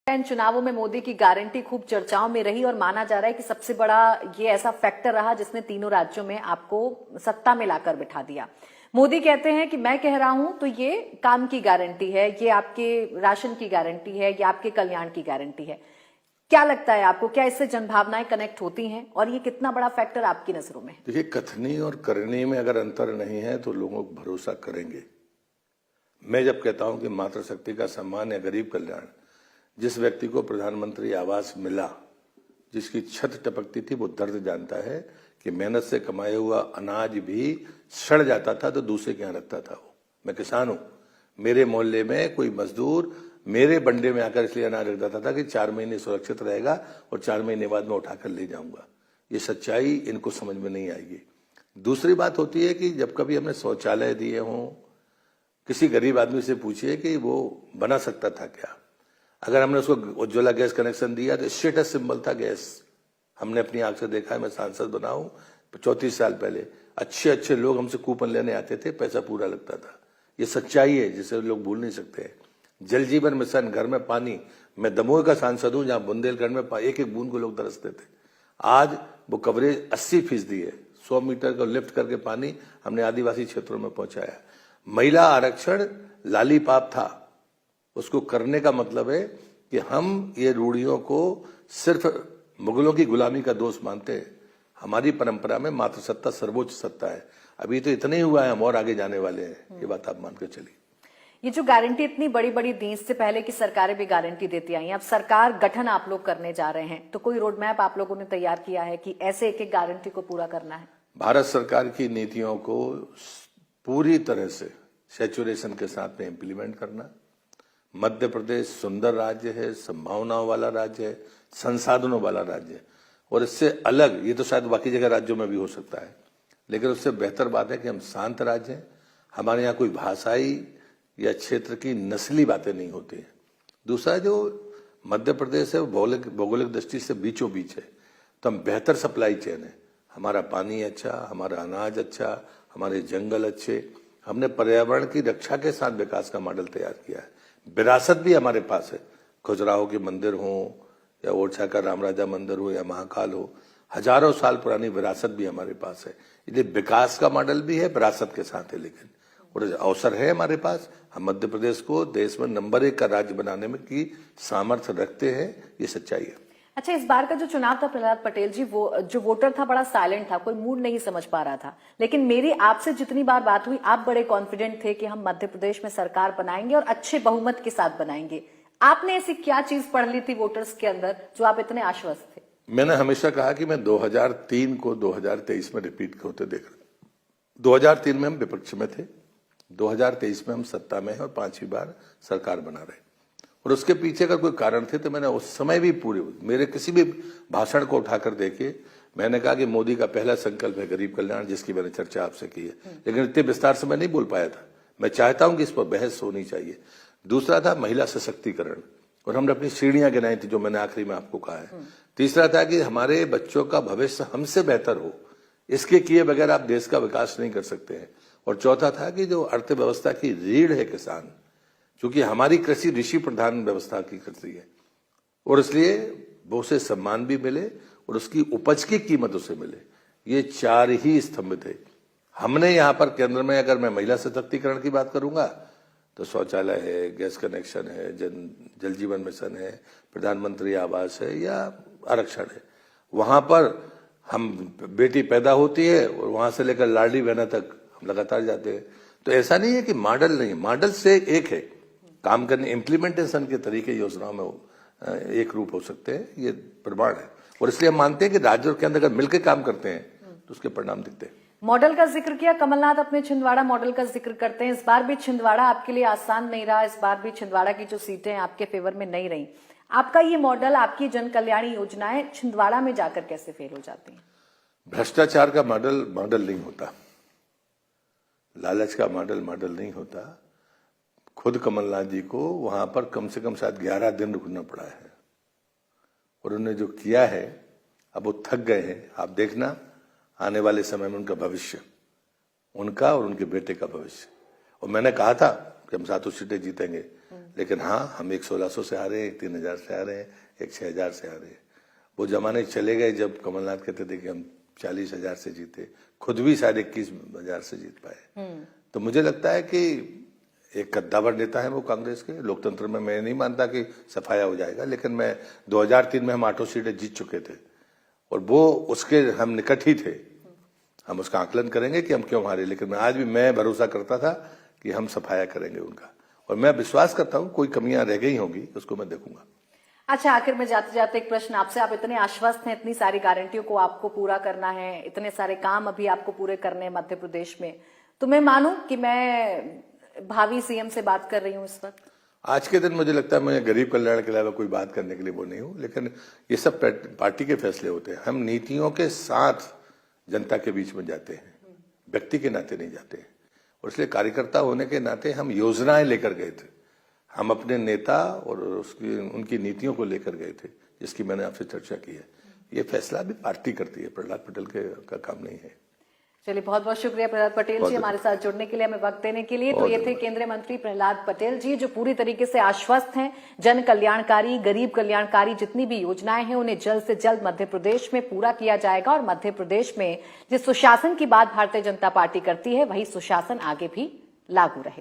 इन चुनावों में मोदी की गारंटी खूब चर्चाओं में रही और माना जा रहा है कि सबसे बड़ा ये ऐसा फैक्टर रहा जिसने तीनों राज्यों में आपको सत्ता में लाकर बिठा दिया। मोदी कहते हैं कि मैं कह रहा हूं तो ये काम की गारंटी है, ये आपके राशन की गारंटी है, ये आपके कल्याण की गारंटी है। क्या लगता है आपको, क्या इससे जनभावनाएं कनेक्ट होती हैं और ये कितना बड़ा फैक्टर आपकी नजरों में? देखिए, कथनी और करनी में अगर अंतर नहीं है तो लोगों को भरोसा करेंगे। मैं जब कहता हूं कि मातृशक्ति का सम्मान या गरीब कल्याण, जिस व्यक्ति को प्रधानमंत्री आवास मिला, जिसकी छत टपकती थी, वो दर्द जानता है कि मेहनत से कमाया हुआ अनाज भी सड़ जाता था तो दूसरे के यहाँ रखता था। वो, मैं किसान हूं, मेरे मोहल्ले में कोई मजदूर मेरे बंडे में आकर इसलिए अनाज रख देता था कि 4 महीने सुरक्षित रहेगा और 4 महीने बाद में उठाकर ले जाऊंगा। ये सच्चाई इनको समझ में नहीं आएगी। दूसरी बात होती है कि जब कभी हमने शौचालय दिए हों, किसी गरीब आदमी से पूछिए कि वो बना सकता था क्या। अगर हमने उसको उज्ज्वला गैस कनेक्शन दिया तो स्टेटस सिंबल था गैस। हमने अपनी आंख से देखा है, मैं सांसद बना हूं 34 साल पहले, अच्छे अच्छे लोग हमसे कूपन लेने आते थे, पैसा पूरा लगता था। ये सच्चाई है जिसे लोग भूल नहीं सकते। जल जीवन मिशन, घर में पानी, मैं दमोह का सांसद हूं जहां बुंदेलखंड में एक एक बूंद को लोग तरसते थे। आज वो कवरेज 80% है। 100 मीटर को लिफ्ट करके पानी हमने आदिवासी क्षेत्रों में पहुंचाया। महिला आरक्षण लालीपाप था, उसको करने का मतलब है कि हम ये रूढ़ियों को सिर्फ मुगलों की गुलामी का दोष मानते हैं। हमारी परंपरा में मातृसत्ता सर्वोच्च सत्ता है। अभी तो इतना ही हुआ है, हम और आगे जाने वाले हैं, ये बात आप मानकर चलिए। ये जो गारंटी इतनी बड़ी बड़ी दी, इससे पहले की सरकारें भी गारंटी देती आई हैं, अब सरकार गठन आप लोग करने जा रहे हैं, तो कोई रोड मैप आप लोगों ने तैयार किया है कि ऐसे एक एक गारंटी को पूरा करना है? भारत सरकार की नीतियों को पूरी तरह से सैचुरेशन के साथ में इम्प्लीमेंट करना। मध्य प्रदेश सुंदर राज्य है, संभावनाओं वाला राज्य है, संसाधनों वाला राज्य है, और इससे अलग, ये तो शायद बाकी जगह राज्यों में भी हो सकता है, लेकिन उससे बेहतर बात है कि हम शांत राज्य हैं। हमारे यहाँ कोई भाषाई या क्षेत्र की नस्ली बातें नहीं होती हैं। दूसरा, जो मध्य प्रदेश है वो भौगोलिक दृष्टि से बीचों बीच है, तो हम बेहतर सप्लाई चेन है। हमारा पानी अच्छा, हमारा अनाज अच्छा, हमारे जंगल अच्छे। हमने पर्यावरण की रक्षा के साथ विकास का मॉडल तैयार किया है। विरासत भी हमारे पास है, खजुराहो के मंदिर हो या ओरछा का राम राजा मंदिर हो या महाकाल हो, हजारों साल पुरानी विरासत भी हमारे पास है। इसलिए विकास का मॉडल भी है, विरासत के साथ है, लेकिन और अवसर है हमारे पास। हम मध्य प्रदेश को देश में नंबर 1 का राज्य बनाने में की सामर्थ्य रखते हैं, ये सच्चाई है। अच्छा, इस बार का जो चुनाव था प्रहलाद पटेल जी, वो जो वोटर था बड़ा साइलेंट था, कोई मूड नहीं समझ पा रहा था, लेकिन मेरी आपसे जितनी बार बात हुई आप बड़े कॉन्फिडेंट थे कि हम मध्य प्रदेश में सरकार बनाएंगे और अच्छे बहुमत के साथ बनाएंगे। आपने ऐसी क्या चीज पढ़ ली थी वोटर्स के अंदर जो आप इतने आश्वस्त थे? मैंने हमेशा कहा कि मैं 2003 को 2023 में रिपीट होते देख रहा हूं। 2003 में हम विपक्ष में थे, 2023 में हम सत्ता में हैं और 5वीं बार सरकार बना रहे। और उसके पीछे अगर कोई कारण थे तो मैंने उस समय भी पूरे मेरे किसी भी भाषण को उठाकर देखिए, मैंने कहा कि मोदी का पहला संकल्प है गरीब कल्याण, जिसकी मैंने चर्चा आपसे की है, लेकिन इतने विस्तार से मैं नहीं बोल पाया था। मैं चाहता हूं कि इस पर बहस होनी चाहिए। दूसरा था महिला सशक्तिकरण, और हमने अपनी श्रेणियां गिनाई थी जो मैंने आखिरी में आपको कहा है। तीसरा था कि हमारे बच्चों का भविष्य हमसे बेहतर हो, इसके किए बगैर आप देश का विकास नहीं कर सकते हैं। और चौथा था कि जो अर्थव्यवस्था की रीढ़ है किसान, क्योंकि हमारी कृषि ऋषि प्रधान व्यवस्था की कृषि है, और इसलिए वो उसे सम्मान भी मिले और उसकी उपज की कीमत उसे मिले। ये 4 ही स्तंभ थे। हमने यहाँ पर केंद्र में, अगर मैं महिला सशक्तिकरण की बात करूंगा तो शौचालय है, गैस कनेक्शन है, जल जीवन मिशन है, प्रधानमंत्री आवास है या आरक्षण है। वहां पर हम बेटी पैदा होती है और वहां से लेकर लाडली बहना तक हम लगातार जाते हैं। तो ऐसा नहीं है कि मॉडल नहीं, मॉडल से एक है, काम करने इम्प्लीमेंटेशन के तरीके योजनाओं में एक रूप हो सकते हैं, ये प्रमाण है। और इसलिए हम मानते हैं कि राज्यों के अंदर अगर मिलकर काम करते हैं तो उसके परिणाम दिखते हैं। मॉडल का जिक्र किया, कमलनाथ अपने छिंदवाड़ा मॉडल का जिक्र करते हैं। इस बार भी छिंदवाड़ा आपके लिए आसान नहीं रहा, इस बार भी छिंदवाड़ा की जो सीटें आपके फेवर में नहीं रही। आपका ये मॉडल, आपकी जन कल्याणी योजनाएं छिंदवाड़ा में जाकर कैसे फेल हो जाती हैं? भ्रष्टाचार का मॉडल नहीं होता, लालच का मॉडल नहीं होता। खुद कमलनाथ जी को वहां पर कम से कम शायद 11 दिन रुकना पड़ा है, और उन्होंने जो किया है, अब वो थक गए हैं। आप देखना आने वाले समय में उनका भविष्य, उनका और उनके बेटे का भविष्य। और मैंने कहा था कि हम 7 सीटें जीतेंगे, लेकिन हाँ, हम एक 1600 से आ रहे हैं, एक 3000 से आ रहे हैं, एक 6000 से आ रहे हैं। वो जमाने चले गए जब कमलनाथ कहते थे कि हम 40,000 से जीते, खुद भी शायद 21,000 से जीत पाए। तो मुझे लगता है कि एक कद्दावर नेता है वो कांग्रेस के। लोकतंत्र में मैं नहीं मानता कि सफाया हो जाएगा, लेकिन मैं 2003 में हम 8 सीटें जीत चुके थे और वो उसके हम निकट ही थे। हम उसका आकलन करेंगे कि हम क्यों हारे, लेकिन आज भी मैं भरोसा करता था कि हम सफाया करेंगे उनका, और मैं विश्वास करता हूं कोई कमियां रह गई होंगी उसको मैं देखूंगा। अच्छा, आखिर में जाते जाते एक प्रश्न आपसे, आप इतने आश्वस्त हैं, इतनी सारी गारंटियों को आपको पूरा करना है, इतने सारे काम अभी आपको पूरे करने हैं मध्य प्रदेश में, तो मैं मानूं कि मैं भावी सीएम से बात कर रही हूं इस वक्त? आज के दिन मुझे लगता है मैं गरीब कल्याण के अलावा कोई बात करने के लिए वो नहीं हूं, लेकिन ये सब पार्टी के फैसले होते हैं। हम नीतियों के साथ जनता के बीच में जाते हैं, व्यक्ति के नाते नहीं जाते हैं, और इसलिए कार्यकर्ता होने के नाते हम योजनाएं लेकर गए थे। हम अपने नेता और उनकी नीतियों को लेकर गए थे, जिसकी मैंने आपसे चर्चा की है। ये फैसला भी पार्टी करती है, प्रहलाद पटेल का काम नहीं है। चलिए, बहुत बहुत शुक्रिया प्रहलाद पटेल जी हमारे साथ जुड़ने के लिए, हमें वक्त देने के लिए। तो ये थे केंद्रीय मंत्री प्रहलाद पटेल जी, जो पूरी तरीके से आश्वस्त हैं। जन कल्याणकारी, गरीब कल्याणकारी जितनी भी योजनाएं हैं उन्हें जल्द से जल्द मध्य प्रदेश में पूरा किया जाएगा, और मध्य प्रदेश में जिस सुशासन की बात भारतीय जनता पार्टी करती है वही सुशासन आगे भी लागू रहे।